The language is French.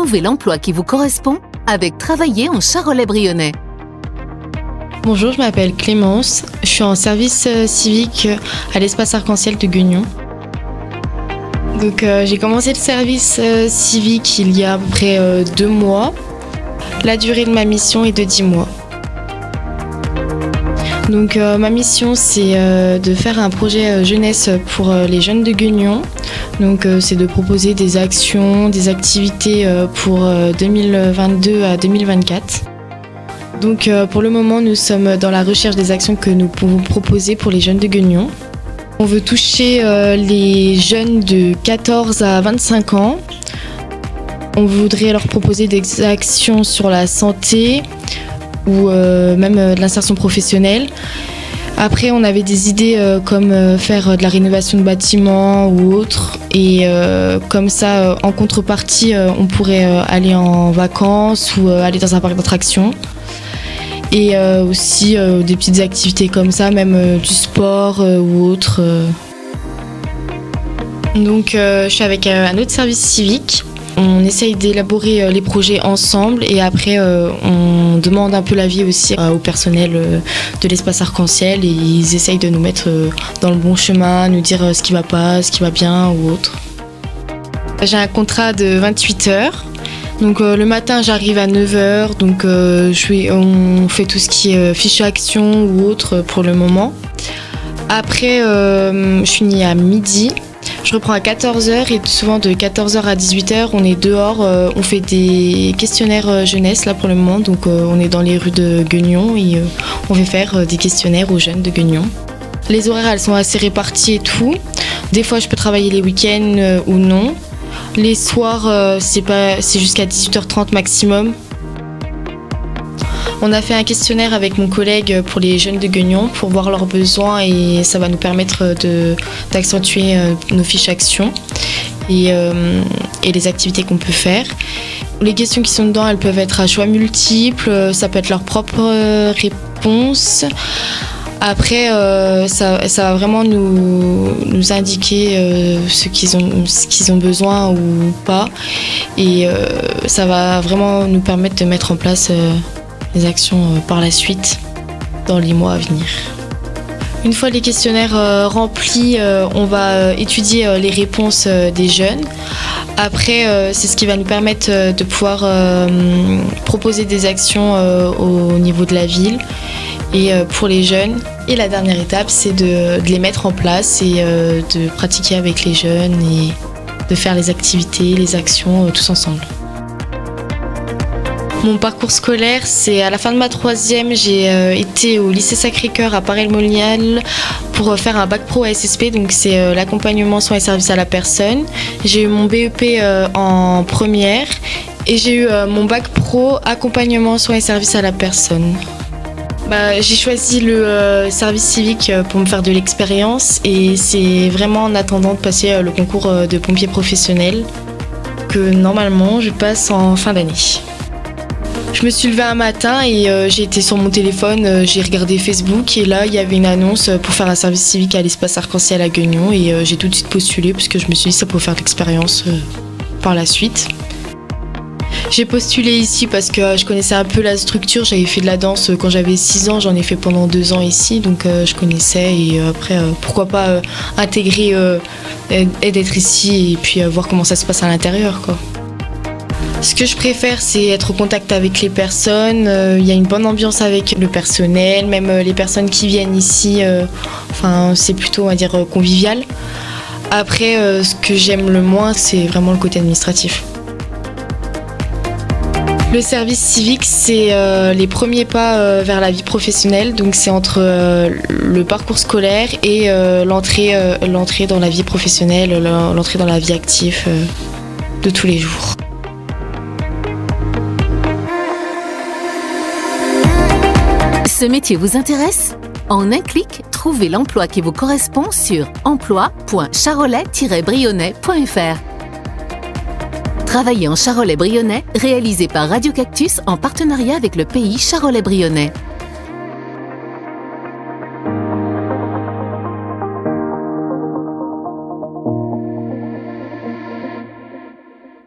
Trouvez l'emploi qui vous correspond avec Travailler en Charolais-Brionnais. Bonjour, je m'appelle Clémence, je suis en service civique à l'espace arc-en-ciel de Guignon. Donc j'ai commencé le service civique il y a à peu près 2 mois. La durée de ma mission est de 10 mois. Donc ma mission c'est de faire un projet jeunesse pour les jeunes de Guignon. Donc c'est de proposer des actions, des activités pour 2022 à 2024. Donc pour le moment nous sommes dans la recherche des actions que nous pouvons proposer pour les jeunes de Guignon. On veut toucher les jeunes de 14 à 25 ans. On voudrait leur proposer des actions sur la santé ou même de l'insertion professionnelle. Après, on avait des idées comme faire de la rénovation de bâtiments ou autre. Et comme ça, en contrepartie, on pourrait aller en vacances ou aller dans un parc d'attractions. Et aussi des petites activités comme ça, même du sport ou autre. Donc je suis avec un autre service civique. On essaye d'élaborer les projets ensemble et après on demande un peu l'avis aussi au personnel de l'espace arc-en-ciel et ils essayent de nous mettre dans le bon chemin, nous dire ce qui va pas, ce qui va bien ou autre. J'ai un contrat de 28 heures. Donc le matin j'arrive à 9h, donc on fait tout ce qui est fiche action ou autre pour le moment. Après je finis à midi, je reprends à 14h et souvent de 14h à 18h on est dehors, on fait des questionnaires jeunesse là pour le moment. Donc on est dans les rues de Guignon et on fait faire des questionnaires aux jeunes de Guignon. Les horaires elles sont assez réparties et tout. Des fois je peux travailler les week-ends ou non. Les soirs, c'est jusqu'à 18h30 maximum. On a fait un questionnaire avec mon collègue pour les jeunes de Guignon pour voir leurs besoins et ça va nous permettre d'accentuer nos fiches actions et les activités qu'on peut faire. Les questions qui sont dedans, elles peuvent être à choix multiples, ça peut être leur propre réponse. Après, ça va vraiment nous indiquer ce qu'ils ont besoin ou pas. Et ça va vraiment nous permettre de mettre en place les actions par la suite dans les mois à venir. Une fois les questionnaires remplis, on va étudier les réponses des jeunes. Après, c'est ce qui va nous permettre de pouvoir proposer des actions au niveau de la ville. Et pour les jeunes. Et la dernière étape, c'est de les mettre en place et de pratiquer avec les jeunes et de faire les activités, les actions tous ensemble. Mon parcours scolaire, c'est à la fin de ma 3e, j'ai été au lycée Sacré-Cœur à Paray-le-Monial pour faire un bac pro ASSP, donc c'est l'accompagnement soins et services à la personne. J'ai eu mon BEP en première et j'ai eu mon bac pro accompagnement soins et services à la personne. J'ai choisi le service civique pour me faire de l'expérience et c'est vraiment en attendant de passer le concours de pompier professionnel que normalement je passe en fin d'année. Je me suis levée un matin et j'ai été sur mon téléphone, j'ai regardé Facebook et là il y avait une annonce pour faire un service civique à l'espace arc-en-ciel à Guignon et j'ai tout de suite postulé parce que je me suis dit que ça pouvait faire de l'expérience par la suite. J'ai postulé ici parce que je connaissais un peu la structure, j'avais fait de la danse quand j'avais 6 ans, j'en ai fait pendant 2 ans ici, donc je connaissais et après pourquoi pas intégrer et d'être ici et puis voir comment ça se passe à l'intérieur quoi. Ce que je préfère c'est être au contact avec les personnes, il y a une bonne ambiance avec le personnel, même les personnes qui viennent ici, c'est plutôt on va dire convivial. Après ce que j'aime le moins c'est vraiment le côté administratif. Le service civique, c'est les premiers pas vers la vie professionnelle. Donc c'est entre le parcours scolaire et l'entrée dans la vie professionnelle, l'entrée dans la vie active de tous les jours. Ce métier vous intéresse ? En un clic, trouvez l'emploi qui vous correspond sur emploi.charolais-brionnais.fr. Travailler en Charolais-Brionnais, réalisé par Radio Cactus en partenariat avec le pays Charolais-Brionnais.